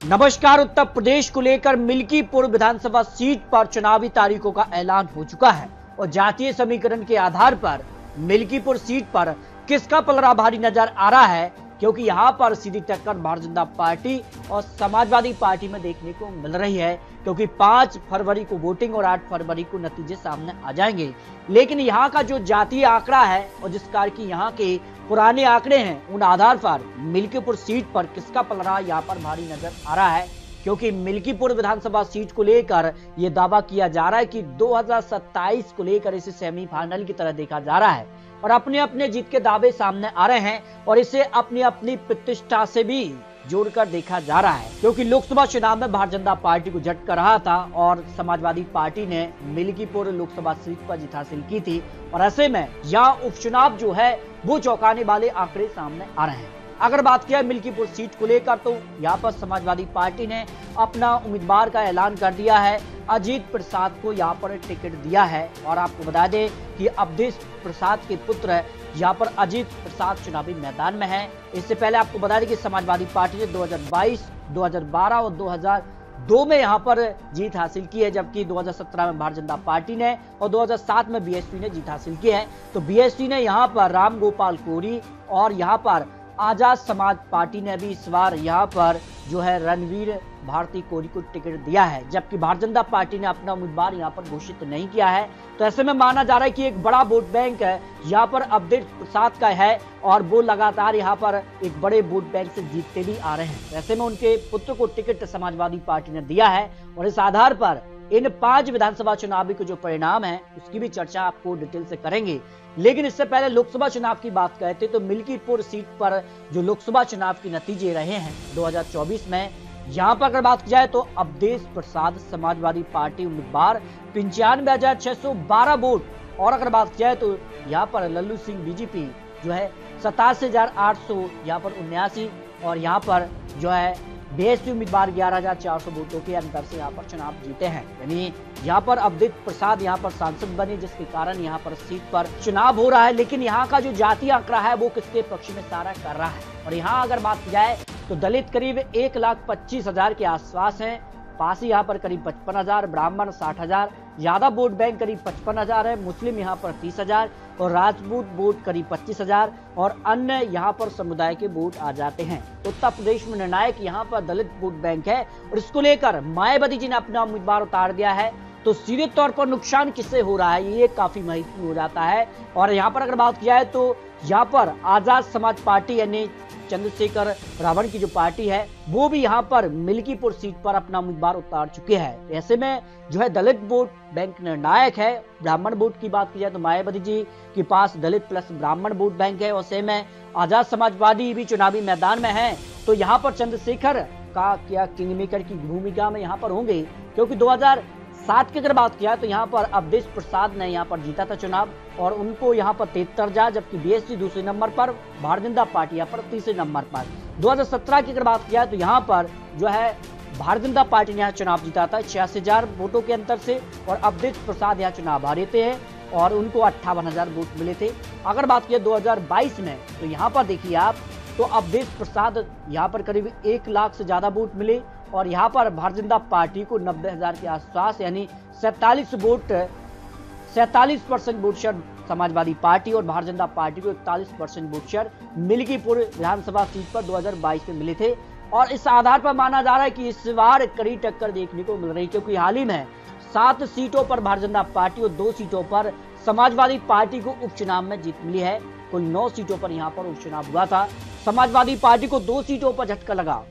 नमस्कार। उत्तर प्रदेश को लेकर मिल्कीपुर विधानसभा सीट पर चुनावी तारीखों का ऐलान हो चुका है और जातीय समीकरण के आधार पर मिल्कीपुर सीट पर किसका पलड़ा भारी नजर आ रहा है, क्योंकि यहां पर सीधी टक्कर भारतीय जनता पार्टी और समाजवादी पार्टी में देखने को मिल रही है, क्योंकि 5 फरवरी को वोटिंग और 8 फरवरी को नतीजे सामने आ जाएंगे। लेकिन यहां का जो जातीय आंकड़ा है और जिस कार की यहां के पुराने आंकड़े हैं, उन आधार पर मिल्कीपुर सीट पर किसका पलड़ा यहां पर भारी नजर आ रहा है, क्योंकि मिल्कीपुर विधानसभा सीट को लेकर यह दावा किया जा रहा है कि 2027 को लेकर इसे सेमीफाइनल की तरह देखा जा रहा है और अपने अपने जीत के दावे सामने आ रहे हैं और इसे अपनी अपनी प्रतिष्ठा से भी जोड़कर देखा जा रहा है, क्योंकि लोकसभा चुनाव में भारतीय जनता पार्टी को झटका रहा था और समाजवादी पार्टी ने मिल्कीपुर लोकसभा सीट पर जीत हासिल की थी और ऐसे में यहाँ उपचुनाव जो है वो चौंकाने वाले आंकड़े सामने आ रहे हैं। अगर बात किया मिल्कीपुर सीट को लेकर तो यहाँ पर समाजवादी पार्टी ने अपना उम्मीदवार का ऐलान कर दिया है। अजीत प्रसाद को यहाँ पर टिकट दिया है और आपको बता दें कि अवधेश प्रसाद के पुत्र यहाँ पर अजीत प्रसाद चुनावी मैदान में है। इससे पहले आपको बता दें कि समाजवादी पार्टी ने 2022, 2012 और 2002 में यहाँ पर जीत हासिल की है, जबकि 2017 में भारतीय जनता पार्टी ने और 2007 में बीएसपी ने जीत हासिल की है। तो बीएसपी ने यहाँ पर राम गोपाल कोरी और यहाँ पर आजाद समाज पार्टी ने भी इस बार यहाँ पर जो है रणवीर भारती कोरी को टिकट दिया है, जबकि भारतीय जनता पार्टी ने अपना उम्मीदवार यहाँ पर घोषित नहीं किया है। तो ऐसे में माना जा रहा है कि एक बड़ा वोट बैंक है यहाँ पर अवधेश प्रसाद का है और वो लगातार यहाँ पर एक बड़े वोट बैंक से जीतते भी आ रहे हैं। ऐसे में उनके पुत्र को टिकट समाजवादी पार्टी ने दिया है और इस आधार पर इन 5 विधानसभा चुनावी के जो परिणाम है उसकी भी चर्चा आपको डिटेल से करेंगे। लेकिन इससे पहले लोकसभा चुनाव की बात करते तो मिल्कीपुर सीट पर जो लोकसभा चुनाव के नतीजे रहे हैं 2024 में, यहाँ पर अगर बात की जाए तो अवधेश प्रसाद समाजवादी पार्टी उम्मीदवार 95,612 वोट और अगर बात की जाए तो यहाँ पर लल्लू सिंह बीजेपी जो है 87,800 यहाँ पर 79 और यहाँ पर जो है बीएसपी उम्मीदवार 11,400 वोटों के अंतर से यहाँ पर चुनाव जीते हैं। यानी यहाँ पर अवधेश प्रसाद यहाँ पर सांसद बने, जिसके कारण यहाँ पर सीट पर चुनाव हो रहा है। लेकिन यहाँ का जो जातीय आंकड़ा है वो किसके पक्ष में सारा कर रहा है और यहाँ अगर बात की जाए तो दलित करीब 1,25,000 के आसपास है, पासी यहाँ पर करीब 55,000, ब्राह्मण 60,000, यादव वोट बैंक करीब 55,000 है, मुस्लिम यहाँ पर 30,000 और राजपूत वोट करीब 25,000 और अन्य यहाँ पर समुदाय के वोट आ जाते हैं। तो उत्तर प्रदेश में निर्णायक यहाँ पर दलित वोट बैंक है और इसको लेकर मायावती जी ने अपना उम्मीदवार उतार दिया है। तो सीधे तौर पर नुकसान किससे हो रहा है ये काफी महत्वपूर्ण हो जाता है। और यहाँ पर अगर बात की जाए तो यहाँ पर आजाद समाज पार्टी यानी चंद्रशेखर रावण की जो पार्टी है वो भी यहाँ पर मिल्कीपुर सीट पर अपना उम्मीदवार उतार चुके हैं। ऐसे में जो है दलित वोट बैंक निर्णायक है। ब्राह्मण वोट की बात की जाए तो मायावती जी के पास दलित प्लस ब्राह्मण वोट बैंक है और ऐसे में आजाद समाजवादी भी चुनावी मैदान में है। तो यहाँ पर चंद्रशेखर का क्या किंग मेकर की भूमिका में यहाँ पर होंगे, क्योंकि 2007 की अगर बात किया तो यहाँ पर अवधेश प्रसाद ने यहाँ पर जीता था चुनाव और उनको यहाँ पर 73, जबकि बीएसपी दूसरे नंबर पर, भारतीय जनता पार्टी यहाँ पर तीसरे नंबर पर। 2017 की अगर बात किया तो यहाँ पर जो है भारतीय जनता पार्टी ने यहाँ चुनाव जीता था 86,000 वोटों के अंतर से और अवधेश प्रसाद यहाँ चुनाव हारे थे और उनको 58,000 वोट मिले थे। अगर बात किया 2022 में तो यहाँ पर देखिए आप तो अवधेश प्रसाद यहाँ पर करीब 1 लाख से ज्यादा वोट मिले और यहाँ पर भारतीय जनता पार्टी को 90,000 के आसपास यानी 47% वोट शेयर समाजवादी पार्टी और भारतीय जनता पार्टी को 41% वोट शेयर मिल्कीपुर विधानसभा सीट पर 2022 में मिले थे। और इस आधार पर माना जा रहा है कि इस बार कड़ी टक्कर देखने को मिल रही है, क्योंकि हाल ही में 7 सीटों पर भारतीय जनता पार्टी और 2 सीटों पर समाजवादी पार्टी को उपचुनाव में जीत मिली है। कुल 9 सीटों पर यहाँ पर उपचुनाव हुआ था। समाजवादी पार्टी को 2 सीटों पर झटका लगा,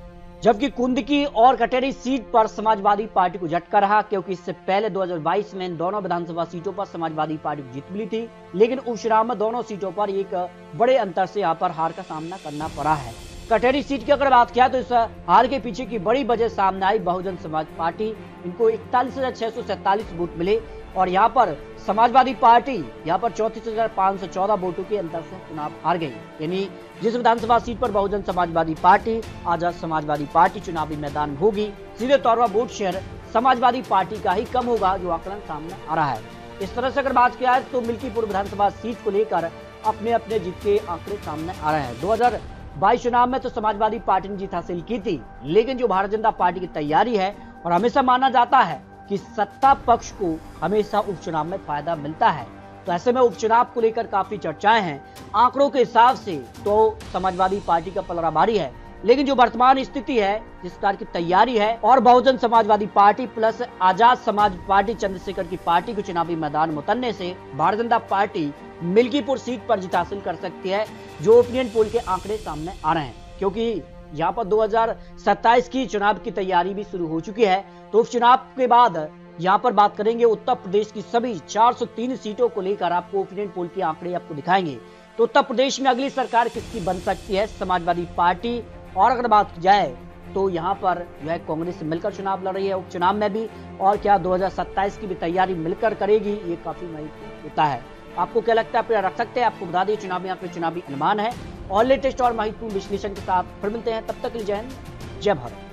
जबकि कुंदकी और कटेरी सीट पर समाजवादी पार्टी को झटका रहा, क्योंकि इससे पहले 2022 में इन दोनों विधानसभा सीटों पर समाजवादी पार्टी को जीत मिली थी। लेकिन उपचुनाव में दोनों सीटों पर एक बड़े अंतर से यहाँ पर हार का सामना करना पड़ा है। कटेरी सीट की अगर बात किया तो इस हार के पीछे की बड़ी वजह सामने आई बहुजन समाज पार्टी, इनको 41,647 वोट मिले और यहाँ पर समाजवादी पार्टी यहाँ पर 34,514 वोटों के अंतर से चुनाव हार गई। यानी जिस विधानसभा सीट पर बहुजन समाजवादी पार्टी आजाद समाजवादी पार्टी चुनावी मैदान में होगी, सीधे तौर पर वोट शेयर समाजवादी पार्टी का ही कम होगा, जो आंकलन सामने आ रहा है। इस तरह से अगर बात किया है तो मिल्कीपुर विधानसभा सीट को लेकर अपने अपने जीत के आंकड़े सामने आ रहे हैं। 22 चुनाव में तो समाजवादी पार्टी ने जीत हासिल की थी, लेकिन जो भारतीय जनता पार्टी की तैयारी है, और हमेशा माना जाता है कि सत्ता पक्ष को हमेशा उपचुनाव में फायदा मिलता है, तो ऐसे में उपचुनाव को लेकर काफी चर्चाएं हैं। आंकड़ों के हिसाब से तो समाजवादी पार्टी का पलड़ा भारी है, लेकिन जो वर्तमान स्थिति है, जिस तरह की तैयारी है, और Bahujan Samajwadi party plus Azad Samaj party Chandrashekhar की पार्टी को चुनावी मैदान में उतरने से भारतीय जनता पार्टी मिल्कीपुर सीट पर जीत हासिल कर सकती है, जो ओपिनियन पोल के आंकड़े सामने आ रहे हैं। क्योंकि यहाँ पर 2027 की चुनाव की तैयारी भी शुरू हो चुकी है, तो उपचुनाव के बाद यहाँ पर बात करेंगे उत्तर प्रदेश की सभी 403 सीटों को लेकर आपको ओपिनियन पोल के आंकड़े आपको दिखाएंगे। तो उत्तर प्रदेश में अगली सरकार किसकी बन सकती है, समाजवादी पार्टी, और अगर बात की जाए तो यहाँ पर जो है कांग्रेस से मिलकर चुनाव लड़ रही है उपचुनाव में भी, और क्या 2027 की भी तैयारी मिलकर करेगी, ये काफी महत्वपूर्ण होता है। आपको क्या लगता है, आप रख सकते हैं। आपको बता दिए चुनावी यहाँ पे चुनावी अनुमान है और लेटेस्ट और महत्वपूर्ण विश्लेषण के साथ फिर मिलते हैं। तब तक के लिए जय हिंद, जय भारत।